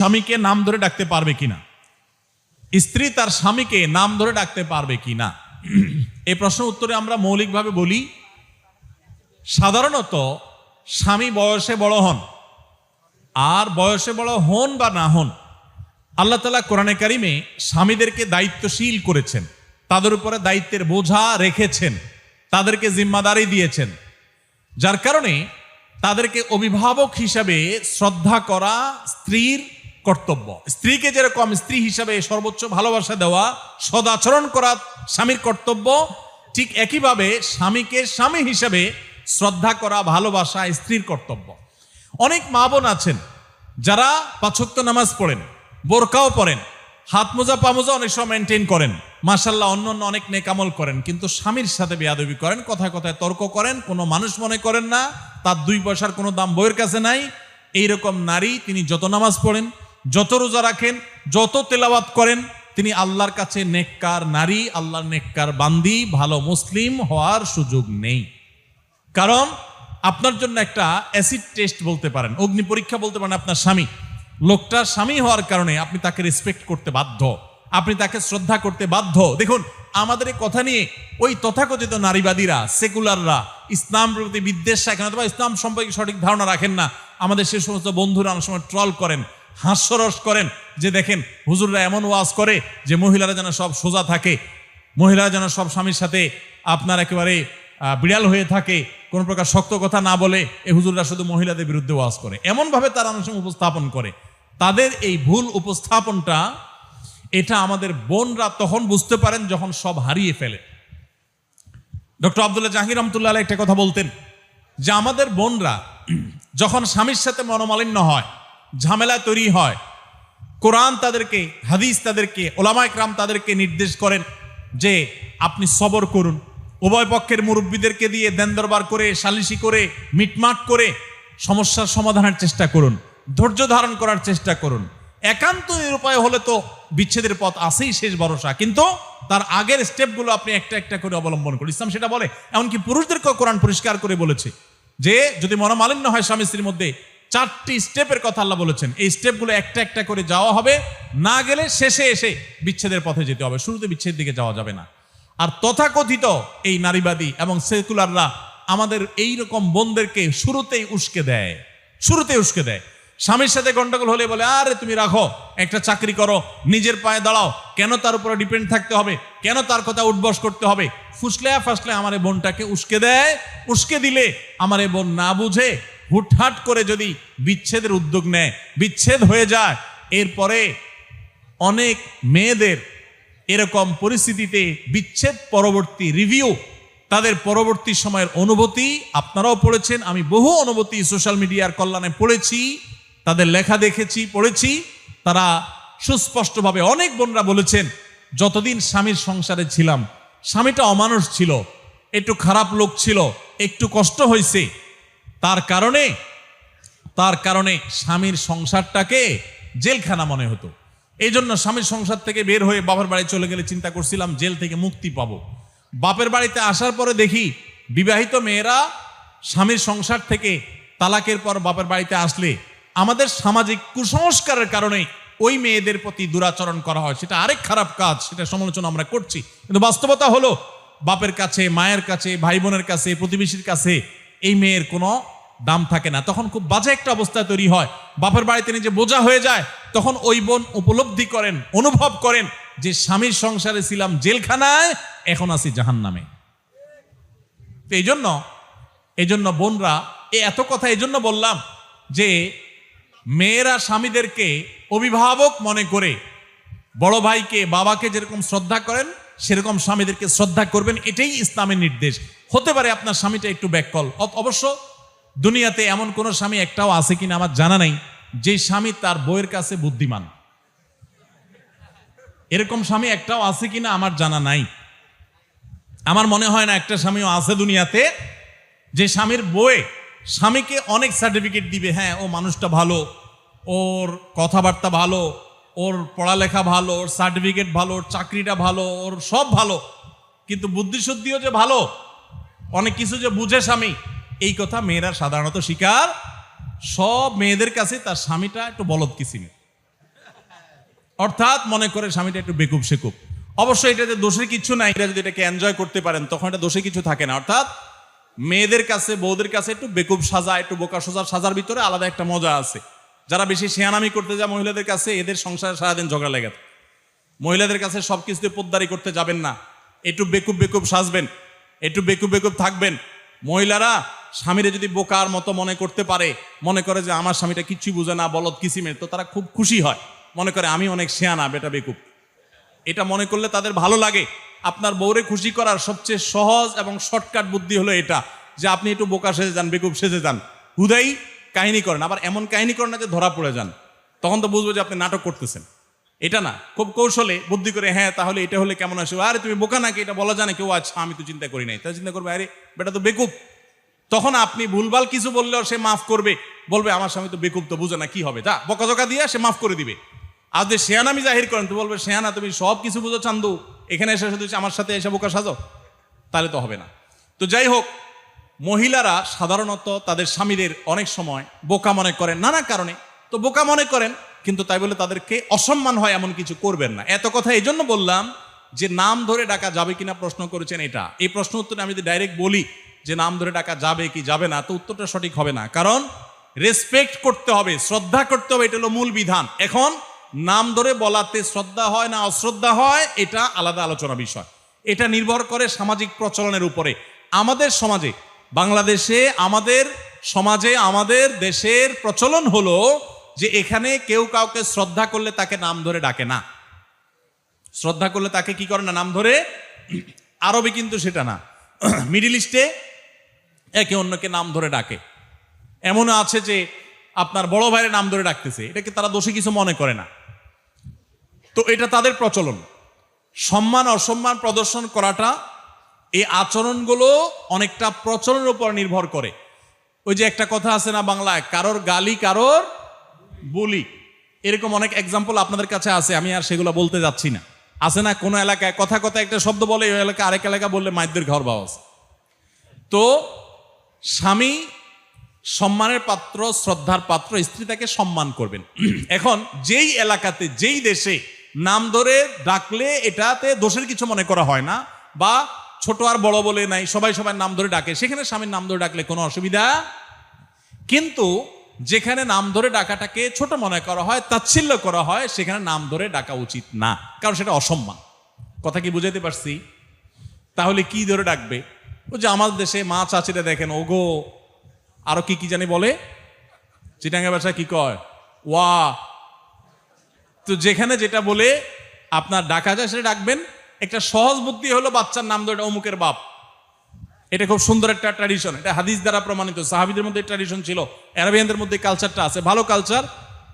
স্বামীকে নাম ধরে ডাকতে পারবে কিনা, স্ত্রী তার স্বামীকে নাম ধরে ডাকতে পারবে কিনা, এই প্রশ্নের উত্তরে আমরা মৌলিকভাবে বলি, সাধারণত স্বামী বয়সে বড় হন আর বয়সে বড় হন বা না হন, আল্লাহ তাআলা কোরআনে কারিমে স্বামীদেরকে দায়িত্বশীল করেছেন, তাদের উপরে দায়িত্বের বোঝা রেখেছেন, তাদেরকে জিম্মাদারি দিয়েছেন, যার কারণে তাদেরকে অভিভাবক হিসাবে শ্রদ্ধা করা স্ত্রীর কর্তব্য। স্ত্রীকে যেরকম স্ত্রী হিসাবে সর্বোচ্চ ভালোবাসা দেওয়া, সদাচরণ করা স্বামীর কর্তব্য, ঠিক একইভাবে স্বামীকে স্বামী হিসাবে শ্রদ্ধা করা, ভালোবাসা স্ত্রীর কর্তব্য। অনেক মা বোন আছেন যারা ৫ ওয়াক্ত নামাজ পড়েন, বোরকাও পরেন, হাত মোজা পা মোজা অনেক সময় মেনটেন করেন, মাশাআল্লাহ অন্য অনেক নেকামল করেন, কিন্তু স্বামীর সাথে বেয়াদবি করেন, কথায় কথায় তর্ক করেন, কোনো মানুষ মনে করেন না, তার ২ পয়সার কোনো দাম বইয়ের কাছে নাই। এইরকম নারী তিনি যত নামাজ পড়েন, যত রোজা রাখেন, যত তেলাওয়াত করেন, তিনি আল্লাহর কাছে নেককার নারী, আল্লাহর নেককার বান্দি, ভালো মুসলিম হওয়ার সুযোগ নেই। কারণ আপনার জন্য একটা অ্যাসিড টেস্ট বলতে পারেন, অগ্নি পরীক্ষা বলতে পারেন আপনার স্বামী। লোকটার স্বামী হওয়ার কারণে আপনি তাকে রেসপেক্ট করতে বাধ্য, আপনি তাকে শ্রদ্ধা করতে বাধ্য। দেখুন, আমাদের এই কথা নিয়ে ওই তথাকথিত নারীবাদীরা, সেকুলাররা, ইসলাম প্রতি বিদ্বেষ রাখেন অথবা ইসলাম সম্পর্কে সঠিক ধারণা রাখেন না, আমাদের সে সমস্ত বন্ধুরা অনেক সময় ট্রল করেন, হাস্যরস করেন, যে দেখেন হুজুররা এমন ওয়াজ করে যে মহিলারা যেন সব সোজা থাকে, মহিলারা যেন সব স্বামীর সাথে আপনার একেবারে বিড়াল হয়ে থাকে, কোন প্রকার শক্ত কথা না বলে, এই হুজুররা শুধু মহিলাদের বিরুদ্ধে ওয়াজ করে, এমনভাবে তারা অনেক সময় উপস্থাপন করে। তাদের এই ভুল উপস্থাপনটা, এটা আমাদের বোনরা তখন বুঝতে পারেন যখন সব হারিয়ে ফেলে। ডক্টর আব্দুল্লাহ জাহাঙ্গীর রহমতুল্লাহ আলাইহি একটা কথা বলতেন যে আমাদের বোনরা যখন স্বামীর সাথে মনোমালিন্য হয়, ঝামেলা তৈরি হয়, কোরআন তাদেরকে, হাদিস তাদেরকে, ওলামা ইকরাম তাদেরকে নির্দেশ করেন যে আপনি সবর করুন, উভয় পক্ষের মুরব্বীদেরকে দিয়ে দেন দরবার করে, সালিশি করে, মিটমাট করে সমস্যার সমাধানের চেষ্টা করুন, ধৈর্য ধারণ করার চেষ্টা করুন। একান্ত নিরুপায় হলে তো বিচ্ছেদের পথ আছেই শেষ ভরসা, কিন্তু তার আগের স্টেপগুলো আপনি একটা একটা করে অবলম্বন করুন। ইসলাম সেটা বলে, এমনকি পুরুষদেরকেও কোরআন পরিষ্কার করে বলেছে যে যদি মনোমালিন্য হয় স্বামী স্ত্রীর মধ্যে, 4টি স্টেপের কথা আল্লাহ বলেছেন, এই স্টেপগুলো একটা একটা করে যাওয়া হবে, না গেলে শেষে এসে বিচ্ছেদের পথে যেতে হবে, শুরুতে বিচ্ছেদের দিকে যাওয়া যাবে না। আর তথাকথিত এই নারীবাদী এবং সেকুলাররা আমাদের এই রকম বোনদেরকে শুরুতেই উস্কে দেয়, স্বামীর সাথে গন্ডগোল হলে বলে আরে তুমি রাখো, একটা চাকরি করো, নিজের পায়ে দাঁড়াও, কেন তার উপরে ডিপেন্ড থাকতে হবে, কেন তার কথা উঠবস করতে হবে। ফুসলে ফাসলে আমার এই বোনটাকে উস্কে দেয়। উস্কে দিলে আমার এই বোন না বুঝে হুটহাট করে যদি বিচ্ছেদের উদ্যোগ নেয়, বিচ্ছেদ হয়ে যায়, এরপরে অনেক মেয়েদের এরকম পরিস্থিতিতে বিচ্ছেদ পরবর্তী রিভিউ, তাদের পরবর্তী সময়ের অনুভূতি আপনারাও পড়েছেন, আমি বহু অনুভূতি সোশ্যাল মিডিয়ার কল্যাণে পড়েছি, তাদের লেখা দেখেছি, পড়েছি। তারা সুস্পষ্টভাবে অনেক বোনরা বলেছেন যতদিন স্বামীর সংসারে ছিলাম, স্বামীটা অমানুষ ছিল, একটু খারাপ লোক ছিল, একটু কষ্ট হয়েছে, তার কারণে স্বামীর সংসারটাকে জেলখানা মনে হতো। এই জন্য স্বামীর সংসার থেকে বের হয়ে বাপের বাড়ি চলে গেলে চিন্তা করছিলাম জেল থেকে মুক্তি পাবো। বাপের বাড়িতে আসার পরে দেখি বিবাহিত মেয়েরা স্বামীর সংসার থেকে তালাকের পর বাপের বাড়িতে আসলে আমাদের সামাজিক কুসংস্কারের কারণে ওই মেয়েদের প্রতি দুরাচরণ করা হয়, সেটা আরেক খারাপ কাজ, সেটা সমালোচনা আমরা করছি। কিন্তু বাস্তবতা হলো বাপের কাছে, মায়ের কাছে, ভাই বোনের কাছে, প্রতিবেশীর কাছে এই মেয়ের কোনো দাম থাকে না। তখন খুব বাজে একটা অবস্থা তৈরি হয়, বাপের বাড়িতে নিজে বোঝা হয়ে যায়। তখন ওই বোন উপলব্ধি করেন, অনুভব করেন যে স্বামীর সংসারে ছিলাম জেলখানায়, এখন আছি জাহান্নামে। এই জন্য বোনরা এত কথা এই জন্য বললাম যে মেয়েরা স্বামীদেরকে অভিভাবক মনে করে, বড় ভাইকে, বাবাকে যেরকম শ্রদ্ধা করেন সেরকম স্বামীদেরকে শ্রদ্ধা করবেন, এটাই ইসলামের নির্দেশ। হতে পারে আপনার স্বামীটা একটু ব্যাককল, অবশ্য দুনিয়াতে এমন কোন স্বামী একটাও আছে কিনা আমার জানা নাই যে স্বামী তার বউয়ের কাছে বুদ্ধিমান, এরকম স্বামী একটাও আছে কিনা আমার জানা নাই। আমার মনে হয় না একটা স্বামীও আছে দুনিয়াতে যে স্বামীর বউয়ে স্বামীকে অনেক সার্টিফিকেট দিবে, হ্যাঁ ও মানুষটা ভালো, ওর কথাবার্তা ভালো, ওর পড়ালেখা ভালো, ওর সার্টিফিকেট ভালো, ওর চাকরিটা ভালো, ওর সব ভালো, কিন্তু বুদ্ধিশুদ্ধিও যে ভালো, অনেক কিছু যে বুঝে স্বামী, এই কথা মেয়েরা সাধারণত স্বীকার। সব মেয়েদের কাছে তার স্বামীটা একটু বলদ কিসিমের, অর্থাৎ মনে করে স্বামীটা একটু বেকুব সেকুব। অবশ্যই এটাতে দোষের কিছু নাই, এটা যদি এটাকে এনজয় করতে পারেন তখন এটা দোষে কিছু থাকে না। অর্থাৎ মেয়েদের কাছে, বউদের কাছে একটু বেকুব সাজা, একটু বোকা সাজার ভিতরে আলাদা একটা মজা আছে। যারা বেশি শেয়ানামি করতে যায় মহিলাদের কাছে, এদের সংসারে সারাদিন ঝগড়া লেগে থাকে। মহিলাদের কাছে সবকিছুতে পোদ্দারি করতে যাবেন না, একটু বেকুব বেকুব সাজবেন, একটু বেকুব বেকুব থাকবেন। মহিলারা স্বামীরে যদি বোকার মতো মনে করতে পারে, মনে করে যে আমার স্বামীটা কিচ্ছুই বুঝে না, বলদ কিসিমের, তো তারা খুব খুশি হয়, মনে করে আমি অনেক শেয়ানা, বেটা বেকুব। এটা মনে করলে তাদের ভালো লাগে। আপনার বউরে খুশি করার সবচেয়ে সহজ এবং শর্টকাট বুদ্ধি হলো এটা, যে আপনি একটু বোকা সেজে যান, বেকুব সেজে যান, হুদাই কাহিনী করেন। আবার এমন কাহিনী করেন না যে ধরা পড়ে যান, তখন তো বুঝবো যে আপনি নাটক করতেছেন। এটা না, খুব কৌশলে বুদ্ধি করে, হ্যাঁ তাহলে এটা হলে কেমন আসবে, আরে তুমি বোকা নাকি, এটা বলা জানে কেউ, আচ্ছা আমি তো চিন্তা করি নাই, তাই চিন্তা করবে আরে বেটা তো বেকুব। তখন আপনি ভুলভাল কিছু বললেও সে মাফ করবে, বলবে আমার স্বামী তো বেকুব, তো বুঝে না, কি হবে, যা বকাঝকা দিয়ে সে মাফ করে দিবে। আর যে শেয়ানামি জাহির করেন তো বলবে, শেয়ানা তুমি সব কিছু বুঝো চান্দু, এখানে এসে শুধু আমার সাথে এসে বোকা সাজো, তাহলে তো হবে না। তো যাই হোক, মহিলারা সাধারণত তাদের স্বামীদের অনেক সময় বোকা মনে করেন নানা কারণে। তো বোকা মনে করেন, কিন্তু তাই বলে তাদেরকে অসম্মান হয় এমন কিছু করবেন না। এত কথা এই জন্য বললাম যে নাম ধরে ডাকা যাবে কিনা প্রশ্ন করেছেন, এটা এই প্রশ্ন উত্তরে আমি যদি ডাইরেক্ট বলি যে নাম ধরে ডাকা যাবে কি যাবে না, তো উত্তরটা সঠিক হবে না। কারণ রেসপেক্ট করতে হবে, শ্রদ্ধা করতে হবে, এটা হলো মূল বিধান। এখন নাম ধরে বলাতে শ্রদ্ধা হয় না অশ্রদ্ধা হয়, এটা আলাদা আলোচনা বিষয়। এটা নির্ভর করে সামাজিক প্রচলনের উপরে। আমাদের সমাজে, বাংলাদেশে আমাদের সমাজে, আমাদের দেশের প্রচলন হলো যে এখানে কেউ কাউকে শ্রদ্ধা করলে তাকে নাম ধরে ডাকে না। শ্রদ্ধা করলে তাকে কি করে না, নাম ধরে। আরবে কিন্তু সেটা না, মিডিল ইস্টে একে অন্যকে নাম ধরে ডাকে। এমন আছে যে আপনার বড় ভাইয়ের নাম ধরে ডাকতেছে, এটাকে তারা দোষী কিছু মনে করে না। তো এটা তাদের প্রচলন। সম্মান অসম্মান প্রদর্শন করাটা, এই আচরণগুলো অনেকটা প্রচলনের উপর নির্ভর করে। ওই যে একটা কথা আছে না বাংলায়, কারোর গালি কারোর বলি, এরকম অনেক এক্সাম্পল আপনাদের কাছে আছে, আমি আর সেগুলো বলতে যাচ্ছি না। আছে না কোনো এলাকায় কথা কথা একটা শব্দ বলে, ওই এলাকা আরেক এলাকা বললে মাইদের ঘর বাস। তো স্বামী সম্মানের পাত্র, শ্রদ্ধার পাত্র, স্ত্রী তাকে সম্মান করবেন। এখন যেই এলাকাতে, যেই দেশে নাম ধরে ডাকলে এটাতে দোষের কিছু মনে করা হয় না, বা ছোট আর বড় বলে নাই, সবাই সবাই নাম ধরে ডাকে, সেখানে স্বামীর নাম ধরে ডাকলে কোনো অসুবিধা। কিন্তু যেখানে নাম ধরে ডাকাটাকে ছোট মনে করা হয়, তাচ্ছিল্য করা হয়, সেখানে নাম ধরে ডাকা উচিত না, কারণ সেটা অসম্মান। কথা কি বুঝাইতে পারছি? তাহলে কি ধরে ডাকবে? ও যে আমাদের দেশে মা চাচিরা দেখেন, ওগো, আরো কি কি জানি বলে, চিটাঙ্গা ভাষা কি কয়, ওয়া। তো যেখানে যেটা বলে আপনার ডাকা যায় সেটা ডাকবেন। একটা সহজ বুদ্ধি হলো বাচ্চার নাম ধরে অমুকের বাপ। এটা খুব সুন্দর একটা ট্র্যাডিশন, এটা হাদিস দ্বারা প্রমাণিত। সাহাবীদের মধ্যে ট্র্যাডিশন ছিল, আরবিয়ানদের মধ্যে কালচারটা আছে, ভালো কালচার।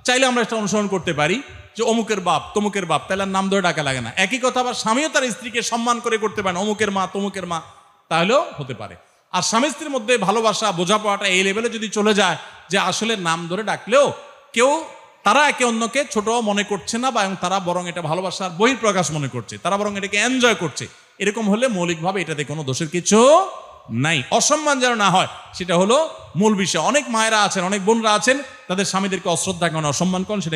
চাইলে আমরা এটা অনুসরণ করতে পারি যে অমুকের বাপ, তমুকের বাপ, তাহলে নাম ধরে ডাকা লাগে না। একই কথা আবার স্বামীও তার স্ত্রীকে সম্মান করে করতে পারেন, অমুকের মা, তমুকের মা, তাহলেও হতে পারে। আর স্বামী স্ত্রীর মধ্যে ভালোবাসা, বোঝাপড়াটা এই লেভেলে যদি চলে যায় যে আসলে নাম ধরে ডাকলেও কেউ, তারা একে অন্যকে ছোট মনে করছে না, বা তারা বরং এটা ভালোবাসার বহিঃপ্রকাশ মনে করছে, তারা বরং এটাকে এনজয় করছে, এরকম হলে মৌলিকভাবে এটাতে কোনো দোষের কিছু নাই। অসম্মান যেন না হয়, সেটা হলো মূল বিষয়। অনেক মায়েরা আছেন, অনেক বোনরা আছেন, তাদের স্বামীদেরকে অশ্রদ্ধা করেন, অসম্মান করেন, সেটা